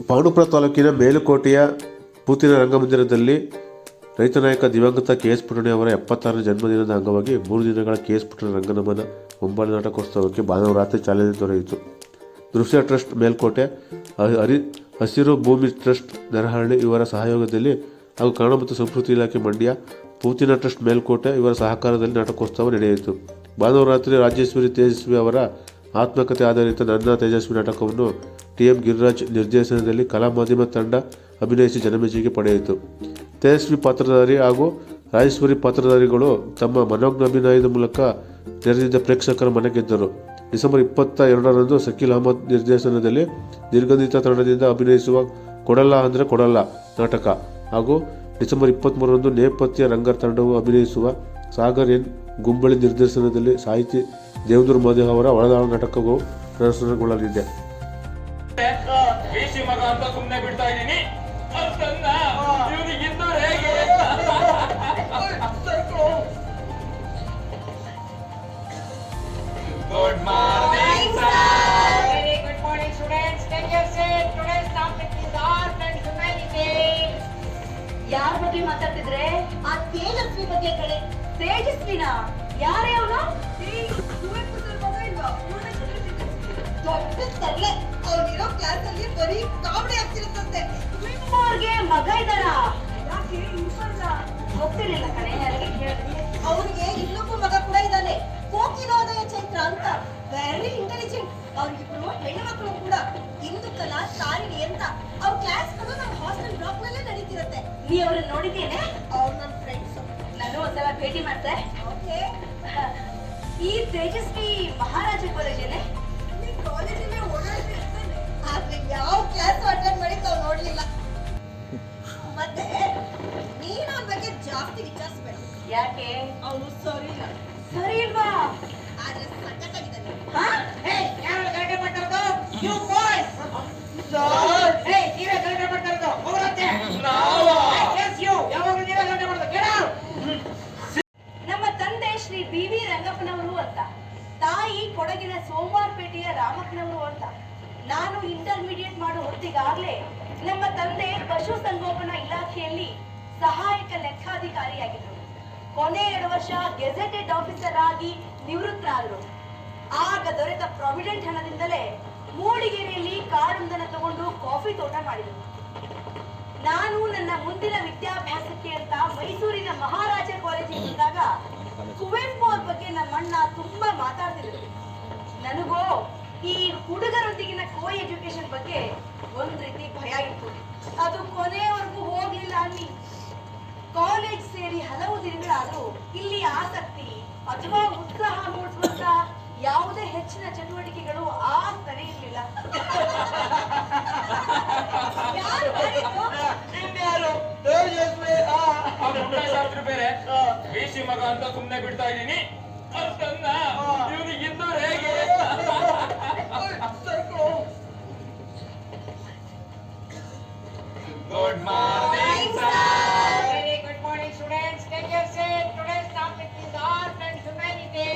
ಪಾಂಡುಪುರ ತಾಲೂಕಿನ ಮೇಲುಕೋಟೆಯ ಪೂತಿನ ರಂಗಮಂದಿರದಲ್ಲಿ ರೈತ ನಾಯಕ ದಿವಂಗತ ಕೆ.ಎಸ್. ಪುಟ್ಟಣ್ಣ ಅವರ 76ನೇ ಜನ್ಮದಿನದ ಅಂಗವಾಗಿ 3 ದಿನಗಳ ಕೆ.ಎಸ್. ಪುಟ್ಟಣ್ಣ ರಂಗನಮನ ಮುಂಬಾಲ ನಾಟಕೋತ್ಸವಕ್ಕೆ ಭಾನುವಾರ ರಾತ್ರಿ ಚಾಲನೆ ದೊರೆಯಿತು. ದೃಶ್ಯ ಟ್ರಸ್ಟ್ ಮೇಲ್ಕೋಟೆ, ಹಸಿರು ಭೂಮಿ ಟ್ರಸ್ಟ್ ನೆರಹಳ್ಳಿ ಇವರ ಸಹಯೋಗದಲ್ಲಿ ಹಾಗೂ ಕನ್ನಡ ಮತ್ತು ಸಂಸ್ಕೃತಿ ಇಲಾಖೆ ಮಂಡ್ಯ, ಪೂತಿನ ಟ್ರಸ್ಟ್ ಮೇಲ್ಕೋಟೆ ಇವರ ಸಹಕಾರದಲ್ಲಿ ನಾಟಕೋತ್ಸವ ನಡೆಯಿತು. ಭಾನುವಾರ ರಾತ್ರಿ ರಾಜೇಶ್ವರಿ ತೇಜಸ್ವಿ ಅವರ ಆತ್ಮಕಥೆ ಆಧಾರಿತ ನನ್ನ ತೇಜಸ್ವಿ ನಾಟಕವನ್ನು ಟಿ.ಎಂ. ಗಿರಿರಾಜ್ ನಿರ್ದೇಶನದಲ್ಲಿ ಕಲಾ ಮಾಧ್ಯಮ ತಂಡ ಅಭಿನಯಿಸಿ ಜನಮೆಚ್ಚುಗೆ ಪಡೆಯಿತು. ತೇಜಸ್ವಿ ಪಾತ್ರಧಾರಿ ಹಾಗೂ ರಾಜೇಶ್ವರಿ ಪಾತ್ರಧಾರಿಗಳು ತಮ್ಮ ಮನೋಜ್ಞ ಅಭಿನಯದ ಮೂಲಕ ನೆರೆದಿದ್ದ ಪ್ರೇಕ್ಷಕರ ಮನ ಗೆದ್ದರು. ಡಿಸೆಂಬರ್ 22ರಂದು ಶಕೀಲ್ ಅಹಮದ್ ನಿರ್ದೇಶನದಲ್ಲಿ ನಿರ್ಗಂಧಿತ ತಂಡದಿಂದ ಅಭಿನಯಿಸುವ ಕೊಡಲ್ಲ ಅಂದ್ರೆ ಕೊಡಲ್ಲ ನಾಟಕ ಹಾಗೂ ಡಿಸೆಂಬರ್ 23ರಂದು ನೇಪಥ್ಯ ರಂಗ ತಂಡವು ಅಭಿನಯಿಸುವ ಸಾಗರ್ ಎನ್ ಗುಂಬಳಿ ನಿರ್ದೇಶನದಲ್ಲಿ ಸಾಹಿತಿ ದೇವೇಂದ್ರ ಮೋದಿ ಅವರ ಒಳದಾಳ ನಾಟಕವು ಪ್ರದರ್ಶನಗೊಳ್ಳಲಿದೆ. Good morning, sir. Very good morning, students. Take your seat. Today's topic is art and humanity. ಯಾರ ಬಗ್ಗೆ ಮಾತಾಡ್ತಿದ್ರೆ? ಆ ತೇಜಸ್ವಿ ಬಗ್ಗೆ ಕಡೆ. ತೇಜಸ್ವಿನ ಯಾರೇ ಅವನು? ದೊಡ್ಡ ತರಲೆ. ಅವನಿರೋ ಕ್ಲಾಸ್ ಅಲ್ಲಿ ಬರೀ ಕಾಮಿಡಿ ಆಗ್ತಿರುತ್ತಂತೆ. ನಿಮ್ಮವ್ರಿಗೆ ಮಗ ಇದ್ದಾರ? ಯಾಕೆ ಇನ್ಫರ್ಲ್ಲ? ಗೊತ್ತಿರಲಿಲ್ಲ ಕಣೆ, ಯಾರಿಗೆ ಕೇಳಿದೆ. ಅವ್ರಿಗೆ ಇನ್ನೊಬ್ಬ ಮಗ ಕೂಡ ಇದ್ದಾನೆ, ಕೋಕಿಲೋದಯ ಚೈತ್ರ ಅಂತ. Very intelligent. ಅವ್ರಿಗಿಬ್ರು ಹೆಣ್ಣು ಮಕ್ಕಳು ಕೂಡ. ಇಂದು ಕಲಾ ತಾರಿಣಿ ಅಂತ. ಅವ್ರ ಕ್ಲಾಸ್ಗಳು ನಮ್ಮ ಹಾಸ್ಟೆಲ್ ಬ್ಲಾಕ್ ನಲ್ಲೇ ನಡೀತಿರತ್ತೆ. ನೀ ಅವ್ರನ್ನ ನೋಡಿದ್ದೇನೆ? ಅವ್ರು ನನ್ನ ಫ್ರೆಂಡ್ಸ್. ನಾನು ಒಂದ್ಸಲ ಭೇಟಿ ಮಾಡ್ತೆ. ಓಕೆ. ಈ ತೇಜಸ್ವಿ ಮಹಾರಾಜ ಕಾಲೇಜೇನೆ? ಈ ಕಾಲೇಜಲ್ಲೇ ಓಡಾಡ್ತಿರ್ತಾನೆ, ಆದ್ರೆ ಯಾವ ಕ್ಲಾಸ್ ಅಟೆಂಡ್ ಮಾಡಿ ತಾವು ನೋಡ್ಲಿಲ್ಲ. ಮತ್ತೆ ನೀನು ಅವನ ಬಗ್ಗೆ ಜಾಸ್ತಿ ವಿಚಾರಿಸ್ಬೇಡ. ಯಾಕೆ? ಅವನು ಸರಿ ಇಲ್ಲ. ಸರಿ ಇಲ್ವಾ? ಆದ್ರೆ ಸಖತ್ತಾಗಿದ್ದಾನೆ. ಹಾ? Hey, ಯಾರು ಗಲಾಟೆ ಮಾಡ್ತಿರೋದು? You boys. Sir. Hey, ನೀವೇ ಗಲಾಟೆ ಮಾಡ್ತಿರೋದು. ಹೋಗ್ರತ್ತೆ. ನಾವು. Yes, you. ಯಾವಾಗಲೂ ನೀವೇ ಗಲಾಟೆ ಮಾಡೋದು. Get out. ನಮ್ಮ ತಂದೆ ಶ್ರೀ ಬಿ.ವಿ. ರಂಗಪ್ಪನವರು ಅಂತ, ತಾಯಿ ಕೊಡಗಿನ ಸೋಮವಾರಪೇಟೆಯ ರಾಮಪ್ಪನವರು ಅಂತ. ನಾನು ಇಂಟರ್ಮೀಡಿಯೇಟ್ ಮಾಡೋ ಹೊತ್ತಿಗಾಗಲೇ ನಮ್ಮ ತಂದೆ ಪಶು ಸಂಗೋಪನಾ ಇಲಾಖೆಯಲ್ಲಿ ಸಹಾಯಕ ಲೆಕ್ಕಾಧಿಕಾರಿಯಾಗಿದ್ದರು. ಕೊನೆ 2 ವರ್ಷ ಗೆಜೆಟೆಡ್ ಆಫೀಸರ್ ಆಗಿ ನಿವೃತ್ತರಾದರು. ಆಗ ದೊರೆತ ಪ್ರಾವಿಡೆಂಟ್ ಹಣದಿಂದಲೇ ಮೂಡಿಗೆರೆಯಲ್ಲಿ ಕಾಡೊಂದನ್ನು ತಗೊಂಡು ಕಾಫಿ ತೋಟ ಮಾಡಿದರು. ನಾನು ನನ್ನ ಮುಂದಿನ ವಿದ್ಯಾಭ್ಯಾಸಕ್ಕೆ ಅಂತ ಮೈಸೂರಿನ ಮಹಾರಾಜ ಕಾಲೇಜಿಗೆ ಬಂದಾಗ ಕುವೆಂಪು ಅವ್ರ ಬಗ್ಗೆ ನಮ್ಮ ಅಣ್ಣ ತುಂಬಾ ಮಾತಾಡ್ತಿದ್ರು. ನನಗೋ ಈ ಹುಡುಗರೊಂದಿಗಿನ ಕೋ ಎಜುಕೇಶನ್ ಬಗ್ಗೆ ಒಂದ್ ರೀತಿ ಭಯ ಇತ್ತು. ಅದು ಕೊನೆಯವರೆಗೂ ಹೋಗ್ಲಿಲ್ಲ ಅಲ್ಲಿ. ಕಾಲೇಜ್ ಸೇರಿ ಹಲವು ದಿನಗಳಾದ್ರೂ ಇಲ್ಲಿ ಆಸಕ್ತಿ ಅಥವಾ ಉತ್ಸಾಹ ಮೂಡಿಸುವಂತ ಯಾವುದೇ ಹೆಚ್ಚಿನ ಚಟುವಟಿಕೆಗಳು ಆಗ್ತಾನೆ ಇರ್ಲಿಲ್ಲ. ಬೇರೆ ಬೇಸಿ ಮಗ ಅಂತ ಸುಮ್ನೆ ಬಿಡ್ತಾ ಇದೀನಿ. ಇವನಿಗೆ ಇದ್ದು ಹೇಗೆ? Good morning, sir. Very good morning, students. Take your seat. Today's topic is art and humanity.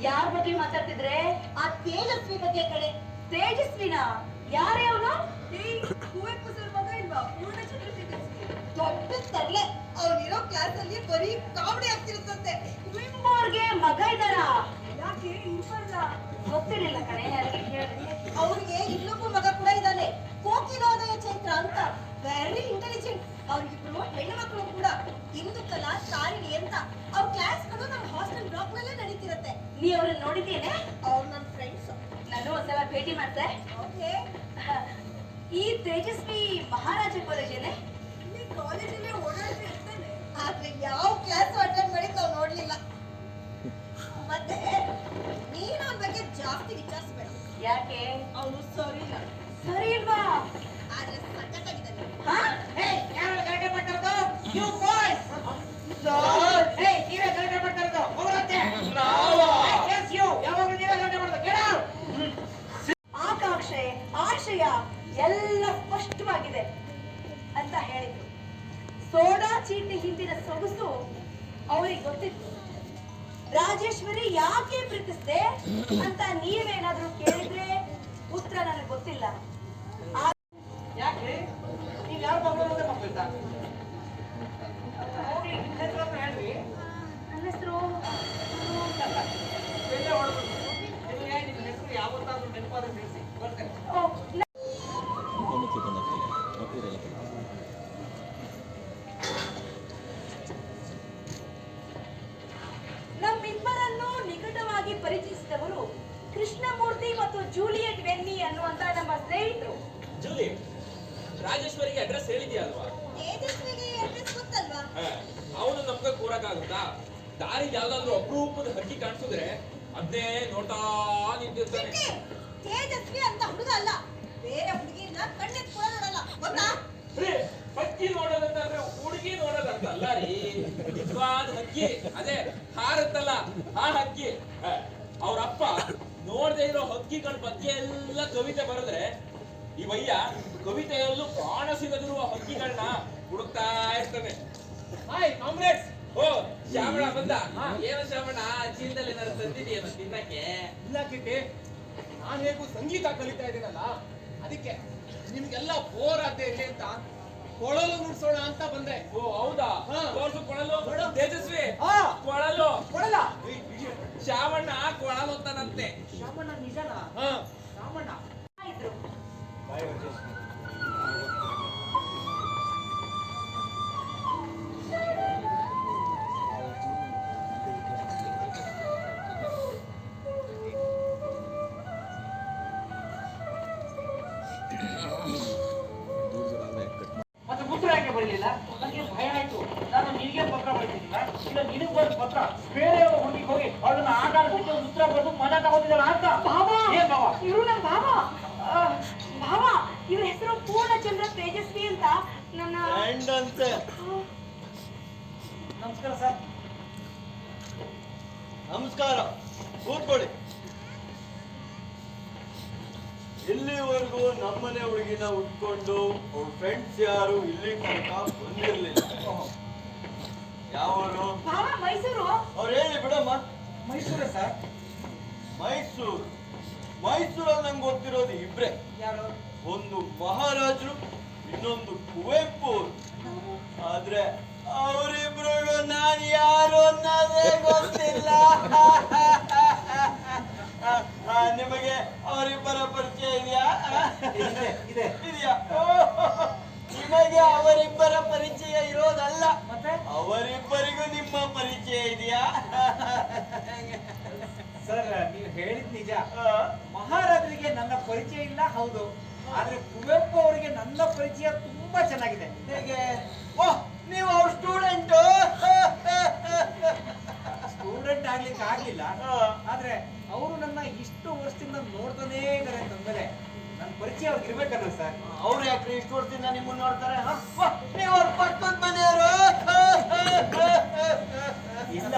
ಯಾರ ಬಗ್ಗೆ ಮಾತಾಡ್ತಿದ್ರೆ? ಆ ತೇಜಸ್ವಿ ಬಗ್ಗೆ ಕಡೆ. ತೇಜಸ್ವಿನ ಯಾರೇ ಅವನು? ಕುವೆಂಪು ಸರ್ ಮಗ ಇಲ್ವಾ? ದೊಡ್ಡ ತರಲೆ. ಅವನಿರೋ ಕ್ಲಾಸ್ ಅಲ್ಲಿ ಬರೀ ಕಾಮಿಡಿ ಆಗ್ತಿರುತ್ತಂತೆ. ನಿಮ್ಮವ್ರಿಗೆ ಮಗ ಇದ್ದಾರ? ಯಾಕೆ ಇನ್ಫರ್ಲ್ಲ? ಗೊತ್ತಿರಲಿಲ್ಲ ಕಣೆ, ಯಾರಿಗೆ ಕೇಳಿದೆ. ಅವ್ರಿಗೆ ಇನ್ನೊಬ್ಬ ಮಗ ಕೂಡ ಇದ್ದಾನೆ, ಕೋಕಿಲೋದಯ ಚೈತ್ರ ಅಂತ. Very intelligent. ಅವ್ರಿಗಿಬ್ರು ಹೆಣ್ಣು ಮಕ್ಕಳು ಕೂಡ. ಇಂದು ಕಲಾ ತಾರಿಣಿ ಅಂತ. ಅವ್ರ ಕ್ಲಾಸ್ಗಳು ನಮ್ಮ ಹಾಸ್ಟೆಲ್ ಬ್ಲಾಕ್ ನಲ್ಲೇ ನಡೀತಿರತ್ತೆ. ನೀ ಅವ್ರನ್ನ ನೋಡಿದ್ದೇನೆ? ಅವ್ರು ನನ್ನ ಫ್ರೆಂಡ್ಸ್. ನಾನು ಒಂದ್ಸಲ ಭೇಟಿ ಮಾಡ್ತೆ. ಓಕೆ. ಈ ತೇಜಸ್ವಿ ಮಹಾರಾಜ ಕಾಲೇಜೇನೆ? ಈ ಕಾಲೇಜಲ್ಲೇ ಓಡಾಡ್ತಿರ್ತಾನೆ, ಆದ್ರೆ ಯಾವ ಕ್ಲಾಸ್ ಅಟೆಂಡ್ ಮಾಡಿ ತಾವು ನೋಡ್ಲಿಲ್ಲ. ಮತ್ತೆ ನೀನು ಅವನ ಬಗ್ಗೆ ಜಾಸ್ತಿ ವಿಚಾರಿಸ್ಬೇಡ. ಯಾಕೆ? ಅವನು ಸರಿ ಇಲ್ಲ. ಸರಿ ಇಲ್ವಾ? ಆದ್ರೆ ಸಖತ್ತಾಗಿದ್ದಾನೆ. ಹಾ? Hey, ಯಾರು ಗಲಾಟೆ ಮಾಡ್ತಿರೋದು? You boys. Sir. Hey, ನೀವೇ ಗಲಾಟೆ ಮಾಡ್ತಿರೋದು. ಹೋಗ್ರತ್ತೆ. ನಾವು. Yes, you. ಯಾವಾಗಲೂ ನೀವೇ ಗಲಾಟೆ ಮಾಡೋದು. Get out. ಆಕಾಂಕ್ಷೆ, ಆಶಯ ಎಲ್ಲ ಸ್ಪಷ್ಟವಾಗಿದೆ ಅಂತ ಹೇಳಿದ್ರು. ಸೋಡಾ ಚೀಟಿ ಹಿಂದಿನ ಸೊಗಸು ಅವರಿಗೆ ಗೊತ್ತಿತ್ತು. ರಾಜೇಶ್ವರಿ ಯಾಕೆ ಪ್ರೀತಿಸಿದೆ ಅಂತ ನೀವೇನಾದ್ರೂ ಕೇಳಿದ್ರೆ ಉತ್ತರ ನನಗೆ ಗೊತ್ತಿಲ್ಲ. ರಾಜೇಶ್ವರಿಗೆ ಅಡ್ರೆಸ್ ಹೇಳಿದ್ಯಲ್ವಾ? ತೇಜಸ್ವಿಗೆ ಅಡ್ರೆಸ್ ಗೊತ್ತಲ್ವಾ? ಅವನು ನಮ್ಗೆ ಕೂರಕ್ಕಾಗುತ್ತಾ? ದಾರಿಗೆ ಯಾವ್ದಾದ್ರು ಅಪರೂಪದ ಹಕ್ಕಿ ಕಾಣಿಸಿದ್ರೆ ಅದೇ ನೋಡ್ತಾ ನಿಂತಿರ್ತಾನೆ. ತೇಜಸ್ವಿ ಅಂತ ಹುಡುಗ ಅಲ್ಲ, ಬೇರೆ ಹುಡುಗಿನ ಕಣ್ಣೆತ್ ಕೂಡ ನೋಡಲ್ಲ, ಗೊತ್ತಾ? ಹಕ್ಕಿ ನೋಡೋದಂತಂದ್ರೆ ಹುಡುಗಿ ನೋಡೋದಂತಲ್ಲ ರೀ, ನಿಜವಾದ ಹಕ್ಕಿ. ಅದೇ ಹಾರತ್ತಲ್ಲ ಆ ಹಕ್ಕಿ. ಅವ್ರಪ್ಪ ನೋಡದೆ ಇರೋ ಹಕ್ಕಿಗಳ ಬಗ್ಗೆ ಎಲ್ಲ ಕವಿತೆ ಬರೆದ್ರೆ ಇವಯ್ಯ ಕವಿತೆಯಲ್ಲೂ ಪ್ರಾಣ ಸಿಗದಿರುವ ಹಕ್ಕಿಗಳನ್ನ ಹುಡುಕ್ತಾ ಇರ್ತಾನೆ. Hi comrades. ಓ ಶ್ಯಾಮಣ ಬಂದ. ಏನು ಶ್ಯಾಮಣ, ಚೀಲದಲ್ಲಿ ಏನಾದ್ರು ತಂದಿದೆಯೇನೋ ತಿನ್ನಕ್ಕೆ? ಇಲ್ಲ ಕಿಟ್ಟಿ, ನಾನು ಹೇಗೂ ಸಂಗೀತ ಕಲಿತಾ ಇದ್ದೀನಲ್ಲ, ಅದಕ್ಕೆ ನಿಮ್ಗೆಲ್ಲ ಬೋರ್ ಆಗದೆ ಇರ್ಲಿ ಅಂತ ಕೊಳಲು ನುಡ್ಸೋಣ ಅಂತ ಬಂದೆ. ಓ ಹೌದಾ? ತೋರ್ಸು ಕೊಳಲು. ತೇಜಸ್ವಿ ಕೊಳಲು. ಕೊಡಲ್ಲ. ಶ್ಯಾಮಣ್ಣ ಕೊಳಲು ಅಂತಾನಂತೆ. ಶಾಮಣ್ಣ ನಿಜನಾ? ಶಾಮಣ್ಣ ಇದ್ರು. ಮತ್ತೆ ಉತ್ತರ ಯಾಕೆ ಬರಲಿಲ್ಲ? ನನಗೆ ಭಯ ಆಯ್ತು. ನಾನು ನಿನಗೆ ಪತ್ರ ಬರೀತಿದ್ದಿಲ್ಲ, ಇಲ್ಲ ನಿನಗೆ ಬರೆದ ಪತ್ರ ಬೇರೆ ಹುಡುಗಿಗೆ ಹೋಗಿ ಅವಳನ್ನ ಆಟ ಆಡೋದಕ್ಕೆ ಒಂದು ಉತ್ತರ ಬರೆದು ಮನ ತಗೋತಿದ್ದಾಳ ಅಂತ. ಏನ್ ಬಾವ? ಇವ್ರು ನಮ್ಮ ಭಾವ. ಭಾವ, ಇವ್ರ ಹೆಸರು ಪೂರ್ಣಚಂದ್ರ ತೇಜಸ್ವಿ ಅಂತ. ನನ್ನ ನಮಸ್ಕಾರ ಸರ್. ನಮಸ್ಕಾರ, ಕೂತ್ಕೊಳ್ಳಿ. ಇಲ್ಲಿವರೆಗೂ ನಮ್ಮನೆ ಹುಡುಗಿನ ಉಟ್ಕೊಂಡು ಅವ್ರ ಫ್ರೆಂಡ್ಸ್ ಯಾರು ಇಲ್ಲಿ ತನಕ ಬಂದಿರ್ಲಿಲ್ಲ. ಯಾವರು? ಭಾವ ಮೈಸೂರು. ಅವ್ರು ಹೇಳಿ ಬಿಡಮ್ಮ. ಮೈಸೂರೇ ಸರ್. ಮೈಸೂರು. ಮೈಸೂರಲ್ಲಿ ನಂಗೆ ಗೊತ್ತಿರೋದು ಇಬ್ರೆ. ಯಾರು? ಒಂದು ಮಹಾರಾಜರು, ಇನ್ನೊಂದು ಕುವೆಂಪು. ಆದ್ರೆ ಅವರಿಬ್ರಿಗೂ ನಾನು ಯಾರು ಅನ್ನೋದೇ ಗೊತ್ತಿಲ್ಲ. ನಿಮಗೆ ಅವರಿಬ್ಬರ ಪರಿಚಯ ಇದೆಯಾ? ಇದೆ. ಇದೆಯಾ? ನಿಮಗೆ ಅವರಿಬ್ಬರ ಪರಿಚಯ ಇರೋದಲ್ಲ, ಮತ್ತೆ ಅವರಿಬ್ಬರಿಗೂ ನಿಮ್ಮ ಪರಿಚಯ ಇದೆಯಾ? ಸರ್, ನೀವು ಹೇಳಿದ್ ನಿಜ. ಮಹಾರಾಜರಿಗೆ ನನ್ನ ಪರಿಚಯ ಇಲ್ಲ, ಹೌದು. ಆದ್ರೆ ಕುವೆಂಪು ಅವರಿಗೆ ನನ್ನ ಪರಿಚಯ ತುಂಬಾ ಚೆನ್ನಾಗಿದೆ. ಹೇಗೆ? ಓಹ್, ನೀವು ಅವ್ರ ಸ್ಟೂಡೆಂಟ್? ಸ್ಟೂಡೆಂಟ್ ಆಗ್ಲಿಕ್ಕೆ ಆಗ್ಲಿಲ್ಲ, ಆದ್ರೆ ಅವರು ನನ್ನ ಇಷ್ಟು ವರ್ಷದಿಂದ ನೋಡ್ತಾನೇ ಇದಾರೆ ಅಂತಂದ್ಮೇಲೆ ನನ್ನ ಪರಿಚಯ ಅವ್ರಿಗೆ ಇರ್ಬೇಕಲ್ಲ ಸರ್. ಅವ್ರು ಯಾಕ್ರಿ ಇಷ್ಟು ವರ್ಷದಿಂದ ನಿಮ್ಮನ್ನ ನೋಡ್ತಾರೆ? ನೀವು ಅವ್ರ ಪಕ್ಕದ ಮನೆಯವರು? ಇಲ್ಲ,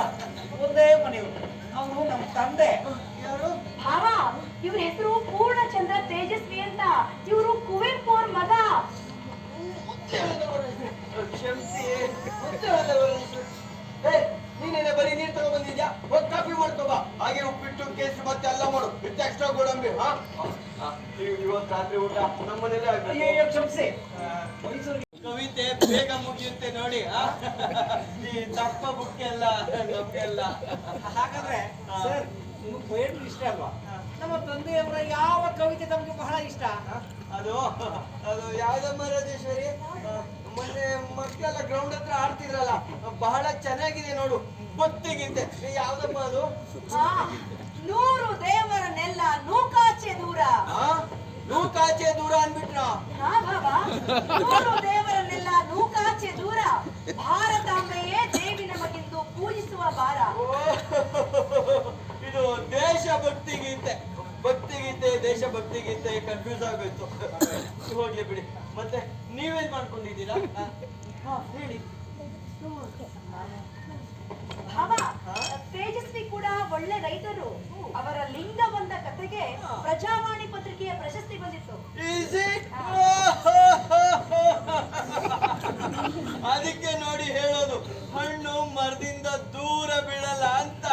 ಒಂದೇ ಮನೆಯವರು. ಅವನು ನಮ್ಮ ತಂದೆ. ಯಾರು? ಭಾವ, ಇವ್ರ ಹೆಸರು ಪೂರ್ಣಚಂದ್ರ ತೇಜಸ್ವಿ ಅಂತ. ಇವರು ಕುವೆಂಪು ಅವ್ರ ಮಗ. ಕ್ಷಮಿಸಿ, ನೀನೇನೆ ಬರೀ ನೀರ್ ತಗೊಂಡ್ ಬಂದಿದ್ಯಾ? ಹೋಗಿ ಕಾಫಿ ಮಾಡ್ಕೋಬಾ. ಹಾಗೆ ಉಪ್ಪಿಟ್ಟು, ಕೇಸರಿ ಮತ್ತೆ ಎಲ್ಲ ಮಾಡು. ವಿತ್ ಎಕ್ಸ್ಟ್ರಾ ಗೋಡಂಬಿ. ಇವತ್ತು ರಾತ್ರಿ ಊಟ ನಮ್ಮನೇಲೆ ಆಗ್ಬೇಕು. ಅಯ್ಯೋ ಕ್ಷಮಿಸಿ. ಮೈಸೂರಿಗೆ ಕವಿತೆ ಬೇಗ ಮುಗಿಯುತ್ತೆ ನೋಡಿ. ಈ ದಪ್ಪ ಬುಕ್ ಎಲ್ಲ ನಮ್ಗೆಲ್ಲ. ಹಾಗಾದ್ರೆ ಸರ್, ನಿಮ್ಗೆ ಪೊಯೆಟ್ರಿ ಇಷ್ಟ ಅಲ್ವಾ? ನಮ್ಮ ತಂದೆಯವರ ಯಾವ ಕವಿತೆ ತಮಗೆ ಬಹಳ ಇಷ್ಟ? ಅದು ಅದು ಯಾವ್ದಮ್ಮ ರಾಜೇಶ್ವರಿ? ಮೊನ್ನೆ ಮಕ್ಕಳೆಲ್ಲ ಗ್ರೌಂಡ್ ಹತ್ರ ಆಡ್ತಿದ್ರಲ್ಲ, ಬಹಳ ಚೆನ್ನಾಗಿದೆ ನೋಡು, ಗೊತ್ತಿಗಿದೆ. ಯಾವ್ದಮ್ಮ ಅದು? ನೂರು ದೇವರನ್ನೆಲ್ಲ ನೂಕಾಚೆ ದೂರ. ನೂಕಾಚೆ ದೂರ ಅನ್ಬಿಟ್ರ? ಹಾ ಭಾವ, ನೂರು ದೇವರನ್ನೆಲ್ಲ ನೂಕಾಚೆ ದೂರ. ಭಾರತಾಂಬೆಯೇ ದೇವಿ ನಮಗೆಂದು ಪೂಜಿಸುವ ಭಾರ. ಇದು ದೇಶಭಕ್ತಿ ಗೀತೆ. ಭಕ್ತಿಗೀತೆ ದೇಶಭಕ್ತಿಗೀತೆ ಕನ್ಫ್ಯೂಸ್ ಆಗೋಯ್ತು. ಹೋಗ್ಲಿ ಬಿಡಿ. ಮತ್ತೆ ನೀವೇನ್ ಮಾಡ್ಕೊಂಡಿದ್ದೀರಾ? ಹೇಳಿ. ಭಾವ, ತೇಜಸ್ವಿ ಕೂಡ ಒಳ್ಳೆ ರೈತರು. ಅವರ ಲಿಂಗ ಬಂದ ಕಥೆಗೆ ಪ್ರಜಾವಾಣಿ ಪತ್ರಿಕೆಯ ಪ್ರಶಸ್ತಿ ಬಂದಿತ್ತು. ಅದಕ್ಕೆ ನೋಡಿ ಹೇಳೋದು, ಹಣ್ಣು ಮರದಿಂದ ದೂರ ಬೀಳಲ್ಲ ಅಂತ.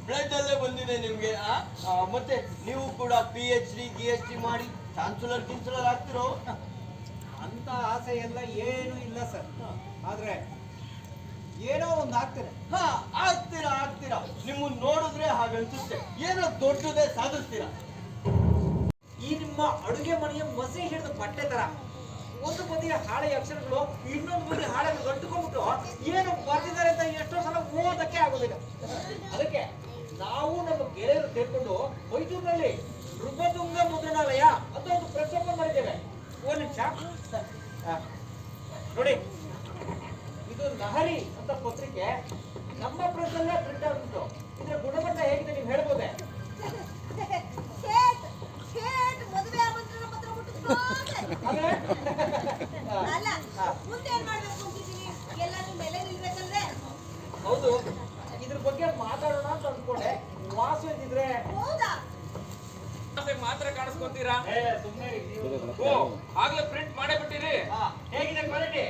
ಬ್ಲಡ್ ಅಲ್ಲೇ ಬಂದಿದೆ ನಿಮ್ಗೆ. ಮತ್ತೆ ನೀವು ಕೂಡ PhD GST ಮಾಡಿ ಚಾನ್ಸಲರ್ ಆಗ್ತಿರೋ? ಅಂತ ಆಸೆ ಎಲ್ಲ ಏನು ಇಲ್ಲ ಸರ್. ಆದ್ರೆ ಏನೋ ಒಂದು ಆಗ್ತದೆ. ಆಗ್ತೀರಾ. ನಿಮ್ಮನ್ನ ನೋಡಿದ್ರೆ ಹಾಗನ್ಸುತ್ತೆ, ಏನೋ ದೊಡ್ಡದೇ ಸಾಧಿಸ್ತೀರಾ. ಈ ನಿಮ್ಮ ಅಡುಗೆ ಮನೆಯ ಮಸಿ ಹಿಡಿದ ಬಟ್ಟೆ ತರ ಒಂದು ಬದಿಯ ಹಾಳೆ ಅಕ್ಷರಗಳು ಇನ್ನೊಂದು ಬದಿ ಹಾಳೆಗಳು ಗಂಟುಕೊಂಡ್ಬಿಟ್ಟು ಏನು ಬರ್ತಿದ್ದಾರೆ ಅಂತ ಎಷ್ಟೋ ಸಲ ಓದಕ್ಕೆ ಆಗೋದಿಲ್ಲ. ಅದಕ್ಕೆ ನಾವು ನಮ್ಮ ಗೆಳೆಯರು ಸೇರ್ಕೊಂಡು ಮೈಸೂರಿನಲ್ಲಿ ನೃಪತುಂಗ ಮುದ್ರಣಾಲಯ ಅಂತ ಒಂದು ಪ್ರೆಸ್ ಓಪನ್ ಮಾಡಿದ್ದೇವೆ. ಒಂದು ನಿಮಿಷ. ಆಮೇಲೆ ಅಲ್ಲ ಮುಂದೆ ಏನ್ ಮಾಡ್ಬೇಕು ಅಂತಿದ್ದೀನಿ ಎಲ್ಲಾದ್ರೂ ಮೇಲೆ ನಿಲ್ಬೇಕಂದ್ರೆ ಹೌದು, ಇದ್ರ ಬಗ್ಗೆ ಮಾತಾಡೋಣ ಅಂತ ಅಂದ್ಕೊಂಡೆ. ವಾಸು ಇದ್ದಿದ್ರೆ ಹೌದಾ ಮಾತ್ರ ಕಾಣಿಸ್ಕೊಂತೀರಾ? ಸುಮ್ಮನೆ ಓ, ಆಗ್ಲೇ ಪ್ರಿಂಟ್ ಮಾಡೇ ಬಿಟ್ಟಿರಿ. ಹೇಗಿದೆ ಕ್ವಾಲಿಟಿ?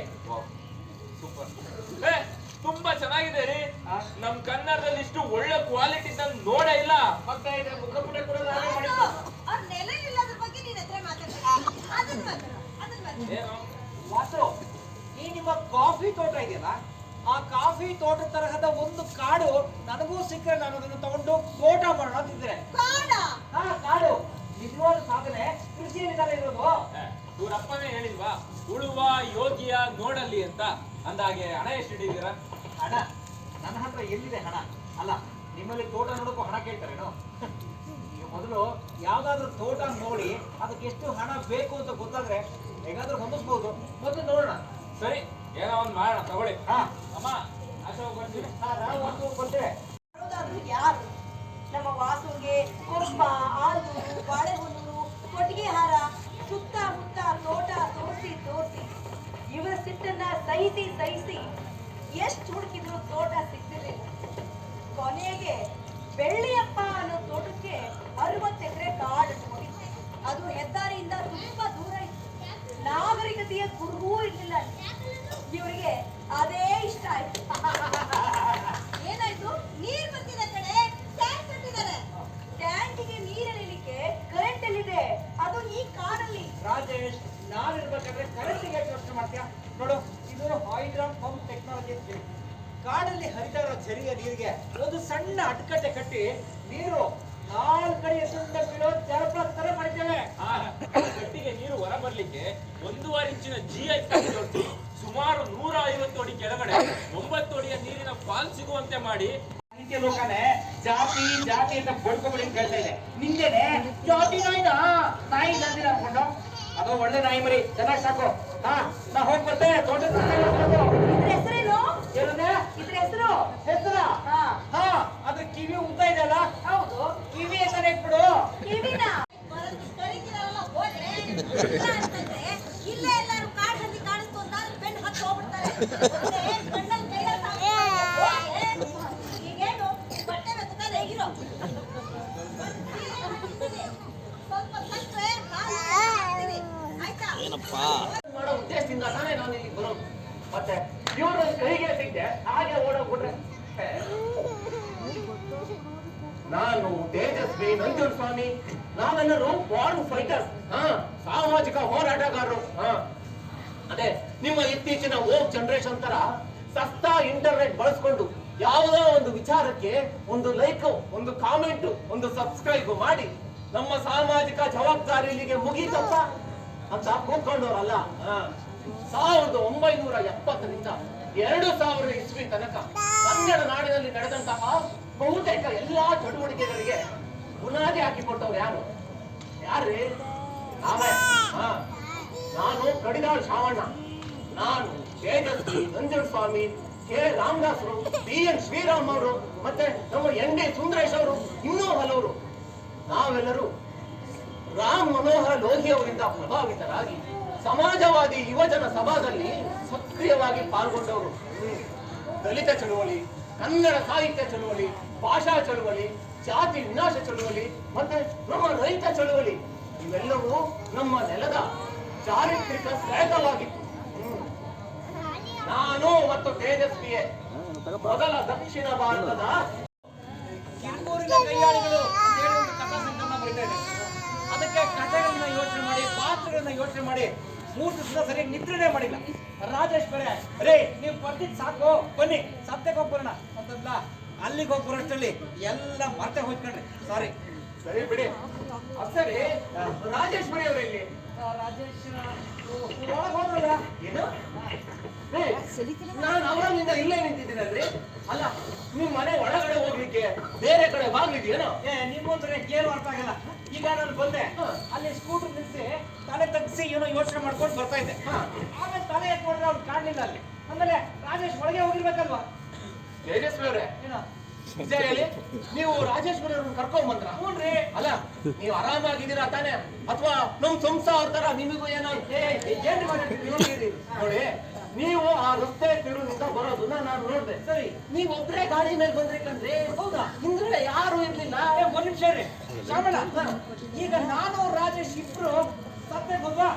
ಸೂಪರ್. ತುಂಬಾ ಚೆನ್ನಾಗಿದೆ ರೀ. ನಮ್ ಕನ್ನಡದಲ್ಲಿ ಇಷ್ಟು ಒಳ್ಳೆ ಕ್ವಾಲಿಟಿ ನೋಡೇ ಇಲ್ಲ. ಮತ್ತೆ ಇದ್ರ ಮುಖಪುಟ ಕೂಡ ನಾವೇ ಹೌದು, ಮಾಡಿದ್ದು. ಅವ್ರ್ ನೆಲೆ ನಿಲ್ಲೋದ್ರ ಬಗ್ಗೆ ನೀನ್ ಹತ್ರ ಮಾತಾಡ್ತೀನಿ. ಅದನ್ನ ಮಾತಾಡ ಏನು? ವಾಸು, ಈ ನಿಮ್ಮ ಕಾಫಿ ತೋಟ ಇದೆಯಲ್ಲ, ಆ ಕಾಫಿ ತೋಟ ತರಹದ ಒಂದು ಕಾಡು ನನಗೂ ಸಿಕ್ಕರೆ ನಾನು ಅದನ್ನು ತಗೊಂಡು ತೋಟ ಮಾಡೋಣ ಅಂತಿದ್ರೆ. ಕಾಡ ಹಾ, ಕಾಡು ನಿಜವಾದ ಸಾಧನೆ ಕೃಷಿಯಲ್ಲಿ ತಾನೇ ಇರೋದು. ಇವ್ರಪ್ಪನೇ ಹೇಳಿಲ್ವಾ, ಉಳುವ ಯೋಗಿಯ ನೋಡಲ್ಲಿ ಅಂತ. ಅಂದಾಗೆ ಹಣ ಎಷ್ಟು ಹಿಡಿದೀರಾ? ಹಣ ನನ್ನ ಹತ್ರ ಎಲ್ಲಿದೆ ಹಣ? ಅಲ್ಲ, ನಿಮ್ಮಲ್ಲಿ ತೋಟ ನೋಡೋಕ್ಕೂ ಹಣ ಕೇಳ್ತಾರೇನೋ? ಈಗ ಮೊದಲು ಯಾವ್ದಾದ್ರು ತೋಟ ನೋಡಿ ಅದಕ್ಕೆ ಎಷ್ಟು ಹಣ ಬೇಕು ಅಂತ ಗೊತ್ತಾದ್ರೆ ಹೇಗಾದ್ರೂ ಹೊಂದಿಸ್ಬೋದು. ಮೊದಲು ನೋಡೋಣ. ಸರಿ, ಏನೋ ಒಂದ್ ಮಾಡೋಣ, ತಗೊಳ್ಳಿ. ಹಾ, ಅಮ್ಮ, ಅಶೋಕ್ ಬರ್ತೀವಿ. ನಾವು ಒಂದು ಬರ್ತೇವೆ. ಬರೋದಾದ್ರೂ ಯಾರು? ನಮ್ಮ ವಾಸುಗೆ ಕೊಬ್ಬ, ಆಲು, ಬಾಳೆಹೊನ್ನು, ಕೊಟ್ಟಿಗೆ ಹಾರ, ಸುತ್ತಮುತ್ತ ತೋಟ ತೋರಿಸಿ ಇವರ ಸಿಟ್ಟನ್ನ ಸಹಿಸಿ ಎಷ್ಟು ಹುಡುಕಿದ್ರು ತೋಟ ಸಿಗ್ತಿರ್ಲಿಲ್ಲ. ಕೊನೆಗೆ ಬೆಳ್ಳಿಯಪ್ಪ ಅನ್ನೋ ತೋಟಕ್ಕೆ 60 ಎಕರೆ ಕಾಡು ಹೋಗಿತ್ತು. ಅದು ಹೆದ್ದಾರಿಯಿಂದ ತುಂಬಾ ದೂರ ಇತ್ತು. ನಾಗರಿಕತೆಯ ಕುರುಹೂ ಇರಲಿಲ್ಲ. ಇವರಿಗೆ ಅದೇ ಇಷ್ಟ ಆಯ್ತು. ಏನಾಯ್ತು? ನೀರ್ ಬಂದಿದೆ ಕಡೆ, ಟ್ಯಾಂಕ್ ಕಟ್ಟಿದ್ದಾರೆ. ಟ್ಯಾಂಕಿಗೆ ನೀರಿಳಿಲಿಕ್ಕೆ ಕರೆಂಟ್ ಎಲ್ಲಿದೆ? ಅದು ಈ ಕಾಡಲ್ಲಿ. ರಾಜೇಶ್, ನಾನಿರ್ಬೇಕಾದ್ರೆ ಕರೆಂಟಿಗೆ ಯೋಚನೆ ಮಾಡ್ತೀಯಾ? ನೋಡು, ಇದು ಹೈಡ್ರಾನ್ ಪಂಪ್ ಟೆಕ್ನಾಲಜಿ ಅಂತ ಹೇಳಿ ಕಾಡಲ್ಲಿ ಹರಿತಾ ಇರೋ ಝರಿಯ ನೀರಿಗೆ ಒಂದು ಸಣ್ಣ ಅಡ್ಕಟ್ಟೆ ಕಟ್ಟಿ ನೀರು 4 ಕಡೆ ಎತ್ತರಿಂದ ಬೀಳೋ ಜಲಪಾತ ತರ ಮಾಡಿದ್ದೇವೆ. ಗಟ್ಟಿಗೆ ನೀರು ಹೊರ ಬರ್ಲಿಕ್ಕೆ 1.5 ಇಂಚಿನ GI ಪೈಪ್ ಜೋಡಿಸಿ ಸುಮಾರು 150 ಅಡಿ ಕೆಳಗಡೆ 9 ಅಡಿಯ ನೀರಿನ ಪಾಲ್ ಸಿಗುವಂತೆ ಮಾಡಿ ನಿತ್ಯ ಲೋಕನೇ ಜಾತಿ ಅಂತ ಬಡ್ಕೊಬೇಡಿ ಅಂತ ಹೇಳ್ತಾ ಇದೆ. ನಿಂದೇನೆ ಜಾತಿ ನಾಯಿ ಜಾತಿ ಅನ್ಕೊಂಡು ಅದು ಒಳ್ಳೆ ನಾಯಿ ಮರಿ, ಚೆನ್ನಾಗಿ ಸಾಕು. ಹಾ, ನಾ ಹೋಗಿ ಬರ್ತೇನೆ. ತೋಟದ ಇದ್ರ ಹೆಸರೇನು? ಏನಂದ್ರೆ ಇದ್ರ ಹೆಸರು ಹೆಸರ? ಹಾ ಹಾ, ಅದ್ರ ಕಿವಿ ಉದ್ದ ಇದೆಯಲ್ಲ, ಹೌದು. ಕಿವಿ ಅಂತಾನೆ ಇಟ್ಬಿಡು. ಕಿವಿನ ಕರೀತಿದಾರಲ್ಲ ಹೋದ್ರೆ ಇಲ್ಲ ಅಂತಂದ್ರೆ ಇಲ್ಲೇ ಎಲ್ಲಾರು ಕಾಡ್ ಹಂದಿ ಕಾಣಿಸ್ತು ಅಂತ ಬೆನ್ನು ಹತ್ತಿ ಹೋಗ್ಬಿಡ್ತಾರೆ. ಕಣ್ಣಲ್ಲಿ ಕೈಯಲ್ಲಿ ಈಗೇನು ಬಟ್ಟೆ ಬೆತ್ತದ ಹೇಗಿರೋ ಸ್ವಲ್ಪ ತಟ್ಟರೆ ಆಯ್ತಾ? ಮಾಡೋ ಉದ್ದೇಶದಿಂದ ತಾನೇ ನಾನು ಇಲ್ಲಿ ಬರೋದು. ಮತ್ತೆ ಇವರು ಕೈಗೆ ಸಿಗ್ದೆ ಹಾಗೆ ಓಡೋಗ್ಬಿಟ್ರೆ. ನಾನು ತೇಜಸ್ವಿ ನಂಜುಂಡಸ್ವಾಮಿ, ನಾವೆಲ್ಲರೂ ಬಾರ್ನ್ ಫೈಟರ್ಸ್, ಸಾಮಾಜಿಕ ಹೋರಾಟಗಾರರು. ಅದೇ ನಿಮ್ಮ ಇತ್ತೀಚಿನ ಓಕ್ ಜನರೇಷನ್ ತರ ಸಸ್ತಾ ಇಂಟರ್ನೆಟ್ ಬಳಸ್ಕೊಂಡು ಯಾವುದೋ ಒಂದು ವಿಚಾರಕ್ಕೆ ಒಂದು ಲೈಕ್, ಒಂದು ಕಾಮೆಂಟ್, ಒಂದು ಸಬ್ಸ್ಕ್ರೈಬ್ ಮಾಡಿ ನಮ್ಮ ಸಾಮಾಜಿಕ ಜವಾಬ್ದಾರಿ ಇಲ್ಲಿಗೆ ಮುಗೀತಪ್ಪ ಅಂತ ಕೂತ್ಕೊಂಡವರಲ್ಲ. 1970ರಿಂದ 2000 ಇಸ್ವಿ ತನಕ ಕನ್ನಡ ನಾಡಿನಲ್ಲಿ ನಡೆದಂತಹ ಬಹುತೇಕ ಎಲ್ಲಾ ಚಟುವಟಿಕೆಗಳಿಗೆ ಬುನಾದಿ ಹಾಕಿಕೊಟ್ಟವ್ರು ಯಾರ್ರಿ? ನಾವೇ. ನಾನು ಕಡಿದಾಳ್ ಶಾವಣ್ಣ, ನಾನು ತೇಜಸ್ವಿ ನಂಜುಂಡಸ್ವಾಮಿ, ಕೆ ರಾಮದಾಸರು, PN ಶ್ರೀರಾಮ್ ಅವರು, ಮತ್ತೆ ನಮ್ಮ ND ಸುಂದರೇಶ್ ಅವರು, ಇನ್ನೂ ಹಲವರು ನಾವೆಲ್ಲರೂ ರಾಮ್ ಮನೋಹರ್ ಲೋಹಿ ಅವರಿಂದ ಪ್ರಭಾವಿತರಾಗಿ ಸಮಾಜವಾದಿ ಯುವಜನ ಸಭಾದಲ್ಲಿ ಸಕ್ರಿಯವಾಗಿ ಪಾಲ್ಗೊಂಡವರು. ದಲಿತ ಚಳುವಳಿ, ಕನ್ನಡ ಸಾಹಿತ್ಯ ಚಳುವಳಿ, ಭಾಷಾ ಚಳುವಳಿ, ಜಾತಿ ವಿನಾಶ ಚಳುವಳಿ, ಮತ್ತೆ ನಮ್ಮ ರೈತ ಚಳುವಳಿ ಇವೆಲ್ಲವೂ ನಮ್ಮ ನೆಲದ ಚಾರಿತ್ರಿಕ ಶ್ರೇಯವಾಗಿತ್ತು. ನಾನು ಮತ್ತು ತೇಜಸ್ವಿಯೇ ಮೊದಲ ದಕ್ಷಿಣ ಭಾರತದ ಕಿಂಗೂರಿನ ಕೈಯಾಳಿಗಳು ಅಂತ ಹೇಳಿ ಒಂದು ಕಥಾ ಸಂಕಲನ ಬರೀತಾ ಇದೆ. ಅದಕ್ಕೆ ಕಥೆಗಳನ್ನ ಯೋಚನೆ ಮಾಡಿ, ಪಾತ್ರಗಳನ್ನ ಯೋಚನೆ ಮಾಡಿ 3 ದಿವಸ ಸರಿಯಾಗಿ ನಿದ್ರೆನೇ ಮಾಡಿಲ್ಲ. ರಾಜೇಶ್ ಬೇರೆ, ರೇ ನೀವು ಬರ್ತಿದ್ ಸಾಕು, ಬನ್ನಿ ಸತ್ಯಕ್ಕೆ ಹೋಗ್ಬರೋಣ ಅಂತಂದ. ಅಲ್ಲಿಗೆ ಹೋಗಿ ಬರೋಷ್ಟರಲ್ಲಿ ಎಲ್ಲ ಮರ್ತೆ ಹೋಗ್ಕೊಂಡ್ರಿ. ಸಾರಿ. ಸರಿ ಬಿಡಿ. ಸರಿ, ರಾಜೇಶ್ ಬಳಿ ಅವರು ಇಲ್ಲಿ? ರಾಜೇಶ್ ಒಳಗೆ ಹೋದ್ರಲ್ಲ. ಏನು? ನಾನು ಅವರಲ್ಲಿಂದ ಇಲ್ಲೇ ನಿಂತಿದ್ದೀನಲ್ರಿ. ಅಲ್ಲ, ನಿಮ್ ಮನೆ ಒಳಗಡೆ ಹೋಗ್ಲಿಕ್ಕೆ ಬೇರೆ ಕಡೆ ಬಾಗ್ಲಿದೆಯೇನೋ? ನಿಮ್ಮಂದ್ರೆ ಏನು ಅರ್ಥ ಆಗಲ್ಲ. ಈಗ ನಾನು ಬಂದೆ, ಅಲ್ಲಿ ಸ್ಕೂಟರ್ ನಿಲ್ಸಿ ತಲೆ ತಗ್ಸಿ ಏನೋ ಯೋಚನೆ ಮಾಡ್ಕೊಂಡು ಬರ್ತಾ ಇದ್ದೆ. ಆಮೇಲೆ ತಲೆ ಎತ್ಕೊಂಡ್ರೆ ಅವ್ರು ಕಾಣಲಿಲ್ಲ ಅಲ್ಲಿ. ಆಮೇಲೆ ರಾಜೇಶ್ ಒಳಗೆ ಹೋಗಿರ್ಬೇಕಲ್ವಾ? ತೇಜಸ್ವಿ ಅವರೇ, ಏನೋ ನಿಜ ಹೇಳಿ, ನೀವು ರಾಜೇಶ್ವರಿ ಅವ್ರನ್ನ ಕರ್ಕೊಂಡ್ ಬಂದ್ರ? ಹ್ಞೂನ್ರಿ. ಅಲ್ಲ, ನೀವು ಆರಾಮಾಗಿದ್ದೀರಾ ತಾನೆ? ಅಥವಾ ನಮ್ ಸಂಸಾರ ತರ ನಿಮಗೂ ಏನೋ ಏನ್ ಮಾಡಿರ್ತೀರಿ? ನೋಡಿ, ನೀವು ಆ ರಸ್ತೆ ತಿರುವಿನಿಂದ ಬರೋದನ್ನ ನಾನು ನೋಡ್ದೆ. ಸರಿ, ನೀವ್ ಒಬ್ರೇ ಗಾಡಿ ಮೇಲೆ ಬಂದ್ರಿ ಕಣ್ರಿ. ಹೌದಾ? ಹಿಂದ್ರೆ ಯಾರು ಇರ್ಲಿಲ್ಲ. ಒಂದ್ ನಿಮಿಷ ರೀ ಶ್ಯಾಮಣ್ಣ, ಈಗ ನಾನು ರಾಜೇಶ್ ಇಬ್ರು ಸತ್ತೇ ಹೋದ್ವಾ?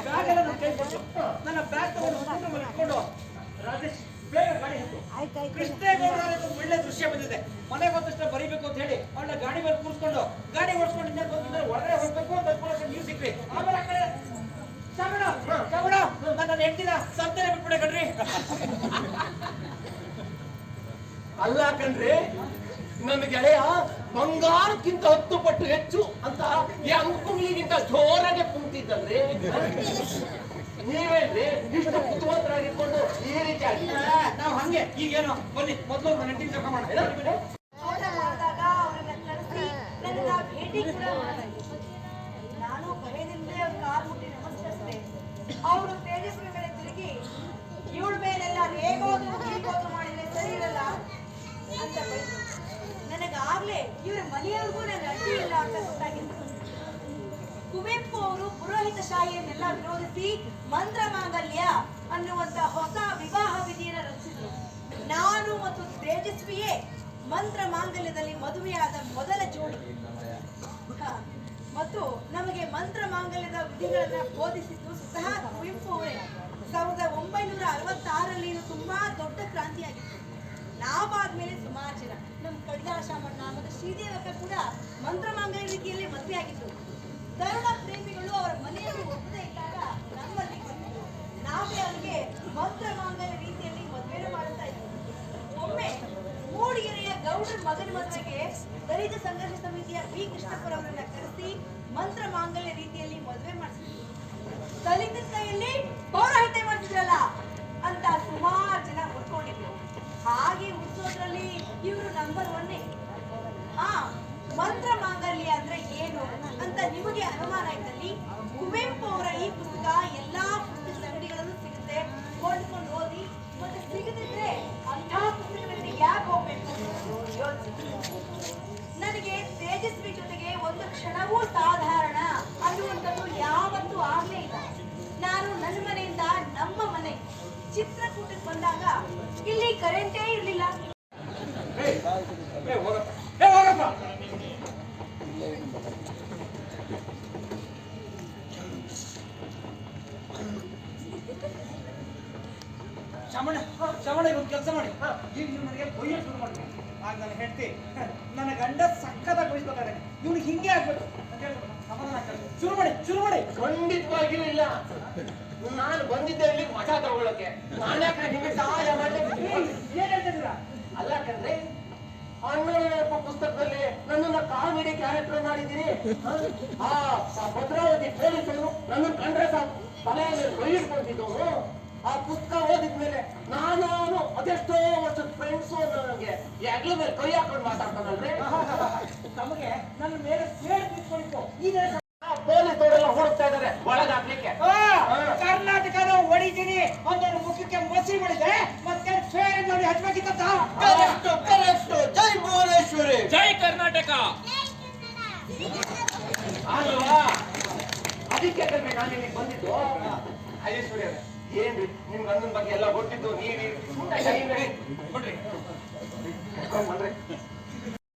ಬ್ಯಾಗ್ ಎಲ್ಲ ನನ್ನ ಕೈ ಕೊಟ್ಟು ನನ್ನ ಬ್ಯಾಗ್ ತಗೊಂಡು ಸ್ಕೂಟರ್ ಮೇಲೆ ಇಟ್ಕೊಂಡು ರಾಜೇಶ್ ಬೇಗ ಗಾಡಿ ಹತ್ತು. ಕೃಷ್ಣೇಗೌಡ ಒಳ್ಳೆ ದೃಶ್ಯ ಬಂದಿದೆ. ಮನೆಗೆ ಹೋದಷ್ಟ ಬರೀಬೇಕು ಅಂತ ಹೇಳಿ ಅವಳ ಗಾಡಿ ಮೇಲೆ ಕೂರ್ಸ್ಕೊಂಡು ಗಾಡಿ ಓಡಿಸ್ಕೊಂಡು ಇನ್ನೇನು ಬಂದಿದ್ರೆ ಒಳಗಡೆ ಹೋಗ್ಬೇಕು ಅಂತ ಅನ್ಕೊಳ್ಳೋಕೆ ನೀವು ಸಿಕ್ರಿ. ಆಮೇಲೆ ಆ ಕಡೆ ಶ್ಯಾಮಣ್ಣ ನನ್ನ ಹೆಂಡತಿನ ಸತ್ತೇನೆ ಬಿಟ್ಬಿಡೆ ಕಣ್ರಿ. ಅಲ್ಲ ಕಣ್ರಿ, ನನ್ನ ಗೆಳೆಯ ಬಂಗಾರಕ್ಕಿಂತ 10 ಪಟ್ಟು ಹೆಚ್ಚು ಅಂತ ಈ ಅಂಕುಗಳಿಗಿಂತ ಜೋರಾಗೆ ಕುಂತಿದ್ದಲ್ರಿ. ನೀವೇನ್ರಿ ಇಷ್ಟು ಕುತೂಹಲರಾಗಿರ್ಕೊಂಡು ಈ ರೀತಿ ಆಗಿ? ನಾವು ಹಂಗೆ ಈಗೇನೋ ಬನ್ನಿ ಮೊದಲು ನನ್ನ ಹೆಂಡತಿನ ಕರ್ಕೊಂಡ್ ಮಾಡೋಣ. ಊಟ ಮಾಡಿದಾಗ ಅವ್ರನ್ನ ಕರೆಸಿ ನನ್ನ ಭೇಟಿ ಕೂಡ ಮಾಡಿದ್ರು. ನಾನು ಭಯದಿಂದಲೇ ಅವ್ರ ಕಾಲ್ ಮುಟ್ಟಿ ನಮಸ್ಕರಿಸಿದೆ. ಅವರು ತೇಜಸ್ವಿ ಮೇಲೆ ತಿರುಗಿ ಇವಳ ಮೇಲೆಲ್ಲ ಹೇಗೋದು ಹೀಗೋದು ಮಾಡಿದ್ರೆ ಸರಿ ಇರಲ್ಲ ಅಂತ ಬೈದ್ರು. ನನಗಾಗ್ಲೇ ಇವರ ಮನೆಯವ್ರಿಗೂ ನನ್ನ ಅಡ್ಡಿ ಇಲ್ಲ ಅಂತ ಗೊತ್ತಾಗಿತ್ತು. ಕುವೆಂಪು ಅವರು ಪುರೋಹಿತ ಶಾಹಿಯನ್ನೆಲ್ಲ ವಿರೋಧಿಸಿ ಮಂತ್ರ ಮಾಂಗಲ್ಯ ಅನ್ನುವಂತ ಹೊಸ ವಿವಾಹ ವಿಧಿಯನ್ನು ರಚಿಸಿದ್ರು. ನಾನು ಮತ್ತು ತೇಜಸ್ವಿಯೇ ಮಂತ್ರ ಮಾಂಗಲ್ಯದಲ್ಲಿ ಮದುವೆಯಾದ ಮೊದಲ ಜೋಡಿ. ಮತ್ತು ನಮಗೆ ಮಂತ್ರ ಮಾಂಗಲ್ಯದ ವಿಧಿಗಳನ್ನ ಬೋಧಿಸಿದ್ದು ಸ್ವತಃ ಕುವೆಂಪು ಅವರೇ. 1966ರಲ್ಲಿ ಇದು ತುಂಬಾ ದೊಡ್ಡ ಕ್ರಾಂತಿಯಾಗಿತ್ತು. ನಾವಾದ್ಮೇಲೆ ಸುಮಾರು ಜನ, ನಮ್ಮ ಕೈಲಾಶಾಮಣ್ಣ ಮತ್ತು ಶ್ರೀದೇವಕ್ಕ ಕೂಡ ಮಂತ್ರ ಮಾಂಗಲ್ಯ ರೀತಿಯಲ್ಲಿ ಮದುವೆ ಆಗಿದ್ರು. ತರುಣ ಪ್ರೇಮಿಗಳು ಅವರ ಮನೆಯಲ್ಲಿ ಒಪ್ಪದೇ ಇದ್ದಾಗ ನಮ್ಮಲ್ಲಿ ಬಂದಿದ್ರು. ನಾವೇ ಅವರಿಗೆ ಮಂತ್ರ ಮಾಂಗಲ್ಯ ರೀತಿಯಲ್ಲಿ ಮದುವೆ ಮಾಡುತ್ತಾ ಇದ್ವಿ. ಒಮ್ಮೆ ಮೂಡಿಗೆರೆಯ ಗೌಡರ ಮಗನ ಮದುವೆಗೆ ದಲಿತ ಸಂಘರ್ಷ ಸಮಿತಿಯ ಬಿ ಕೃಷ್ಣಪ್ಪರವರನ್ನ ಕರೆಸಿ ಮಂತ್ರ ಮಾಂಗಲ್ಯ ರೀತಿಯಲ್ಲಿ ಮದುವೆ ಮಾಡಿಸಿದ್ರು. ದಲಿತರ ಕೈಯಲ್ಲಿ ಪೌರೋಹಿತ್ಯ ಮಾಡ್ತಿದ್ರಲ್ಲ ಅಂತ ಸುಮಾರು ಜನ ಹೊತ್ಕೊಂಡಿದ್ರು. ಹಾಗೆ ಉಳಿಸೋದ್ರಲ್ಲಿ ಇವರು ನಂಬರ್ 1. ಮಂತ್ರ ಮಾಂಗಲ್ಯ ಅಂದ್ರೆ ಏನು ಅಂತ ನಿಮಗೆ ಅನುಮಾನ ಇದ್ದಲ್ಲಿ ಕುವೆಂಪು ಅವರ ಈ ಪುಸ್ತಕ ಎಲ್ಲಾ ಪುಸ್ತಕದ ಅಂಗಡಿಗಳಲ್ಲೂ ಸಿಗುತ್ತೆ. ಕೊಂಡ್ಕೊಂಡು ಓದಿ. ಮತ್ತೆ ಸಿಗದಿದ್ರೆ ಅಂಥ ಪುಸ್ತಕಗಳಿಗೆ ಯಾಕೆ ಹೋಗ್ಬೇಕು ಯೋಚಿಸಿ. ನನಗೆ ತೇಜಸ್ವಿ ಜೊತೆಗೆ ಒಂದು ಕ್ಷಣವೂ ಸಾಧಾರಣ ಅನ್ನುವಂಥದ್ದು ಯಾವತ್ತೂ ಆಗ್ಲೇ ಇಲ್ಲ. ನಾನು ನನ್ನ ಮನೆಯಿಂದ ನಮ್ಮ ಮನೆ ಚಿತ್ರಕೂಟಕ್ಕೆ ಬಂದಾಗ ಇಲ್ಲಿ ಕರೆಂಟೇ ಇರ್ಲಿಲ್ಲ. ಶ್ರವಣ ಒಂದು ಕೆಲಸ ಮಾಡಿ, ಈಗ ನೀವು ನನಗೆ ಬೈಯೋಕೆ ಶುರು ಮಾಡಿ. ಆಗ ನಾನು ಹೇಳ್ತಿ ನನ್ನ ಗಂಡ ಸಕ್ಕತ್ತಾಗಿ ಬಯಸ್ಬೇಕಾದ್ರೆ ಇವ್ನಿಗೆ ಹಿಂಗೆ ಆಗ್ಬೇಕು ಅಂತ ಹೇಳ್ಬಿಟ್ಟು ಸಮಾಧಾನ ಆಗ್ತದೆ. ಶುರು ಮಾಡಿ. ಖಂಡಿತವಾಗಿಯೂ ಇಲ್ಲ. ನಾನು ಬಂದಿದ್ದೆ ಇಲ್ಲಿ ಮಠ ತಗೊಳ್ಳಕ್ಕೆ. ನಾನ್ಯಾಕೆ ನಿಮಗೆ ಸಹಾಯ ಮಾಡ್ಲಿಕ್ಕೆ? ಏನ್ ಹೇಳ್ತಿದ್ದೀರಾ? ಅಲ್ಲ ಕಣ್ರಿ, ಅಣ್ಣನಪ್ಪ ಪುಸ್ತಕದಲ್ಲಿ ನನ್ನನ್ನ ಕಾಮಿಡಿ ಕ್ಯಾರೆಕ್ಟರ್ ಮಾಡಿದ್ದೀರಿ. ಆ ಭದ್ರಾವತಿ ಪೊಲೀಸರು ನನ್ನನ್ನು ಕಂಡ್ರೆ ಸಾಕು ತಲೆಯಲ್ಲಿ ಕೈ ಇಟ್ಕೊಂತಿದ್ದವನು. ಆ ಪುಸ್ತಕ ಓದಿದ್ಮೇಲೆ ನಾನು ಅದೆಷ್ಟೋ ವರ್ಷದ ಫ್ರೆಂಡ್ಸು ನನಗೆ ಹೆಗ್ಲ ಮೇಲೆ ಕೈ ಹಾಕೊಂಡು ಮಾತಾಡ್ತಾನಲ್ರಿ. ನಮಗೆ ನನ್ನ ಮೇಲೆ ಸೇಡ್ ತಿಳ್ಕೊಂಡಿತ್ತು. ಈಗ ಪೊಲೀಸ್ ಅವರೆಲ್ಲ ಹುಡುಕ್ತಾ ಇದಾರೆ ಒಳಗಾಗ್ಲಿಕ್ಕೆ. ಕರ್ನಾಟಕನ ಹೊಡಿತೀನಿ ಒಂದೊಂದು ಮುಖಕ್ಕೆ ಮಸಿ ಮಾಡಿದೆ ಮತ್ತೆ ಫೇರ್ ನೋಡಿ ಹಚ್ಬೇಕಿತ್ತ. ಕರೆಕ್ಟ್. ಜೈ ಭುವನೇಶ್ವರಿ. ಜೈ ಕರ್ನಾಟಕ. ಅಲ್ವಾ, ಅದಕ್ಕೆ ನಾನು ನಿಮಗೆ ಬಂದಿದ್ದು. ರಾಜೇಶ್ವರಿ ಅವರೇ, ಏನ್ರಿ ನಿಮ್ಗೆ ಅಣ್ಣನ ಬಗ್ಗೆ ಎಲ್ಲ ಗೊತ್ತಿದ್ದು ನೀವಿ ಬಿಡ್ರಿ.